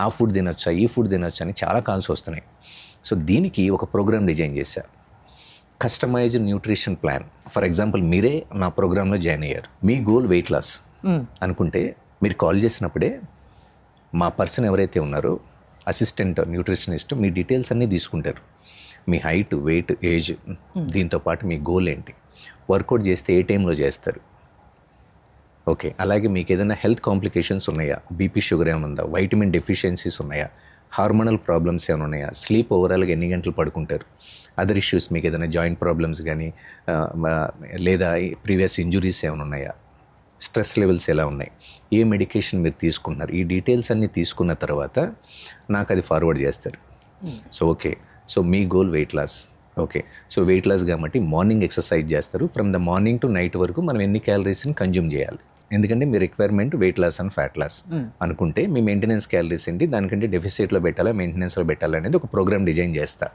ఆ ఫుడ్ తినొచ్చా, ఈ ఫుడ్ తినొచ్చా అని చాలా కాల్స్ వస్తున్నాయి. సో దీనికి ఒక ప్రోగ్రామ్ డిజైన్ చేశా, customised nutrition plan. For example మీరే నా ప్రోగ్రాంలో జాయిన్ అయ్యారు, మీ గోల్ వెయిట్ లాస్ అనుకుంటే మీరు కాల్ చేసినప్పుడే మా పర్సన్ ఎవరైతే ఉన్నారో అసిస్టెంట్ న్యూట్రిషనిస్ట్ మీ డీటెయిల్స్ అన్నీ తీసుకుంటారు. మీ హైట్, వెయిట్, ఏజ్, దీంతోపాటు మీ గోల్ ఏంటి, వర్కౌట్ చేస్తే ఏ టైంలో చేస్తారు, ఓకే, అలాగే మీకు ఏదైనా హెల్త్ కాంప్లికేషన్స్ ఉన్నాయా, బీపీ, షుగర్ ఏమైనా ఉందా, వైటమిన్ డెఫిషియన్సీస్ ఉన్నాయా, హార్మోనల్ ప్రాబ్లమ్స్ ఏమైనా ఉన్నాయా, స్లీప్ ఓవరాల్గా ఎన్ని గంటలు పడుకుంటారు, అదర్ ఇష్యూస్ మీకు ఏదైనా జాయింట్ ప్రాబ్లమ్స్ కానీ లేదా ప్రీవియస్ ఇంజురీస్ ఏమైనా ఉన్నాయా, స్ట్రెస్ లెవెల్స్ ఎలా ఉన్నాయి, ఏ మెడికేషన్ మీరు తీసుకుంటున్నారు, ఈ డీటెయిల్స్ అన్నీ తీసుకున్న తర్వాత నాకు అది ఫార్వర్డ్ చేస్తారు. సో ఓకే, సో మీ goal weight loss, okay, so weight loss కాబట్టి మార్నింగ్ ఎక్సర్సైజ్ చేస్తారు. From the morning to night వరకు మనం ఎన్ని క్యాలరీస్ని కన్జ్యూమ్ చేయాలి, ఎందుకంటే మీ requirement weight loss and fat loss అనుకుంటే మీ మెయింటెనెన్స్ క్యాలరీస్ ఏంటి, దానికంటే డెఫిసిట్లో పెట్టాలా, మెయింటెనెన్స్లో పెట్టాలా అనేది ఒక ప్రోగ్రామ్ డిజైన్ చేస్తా.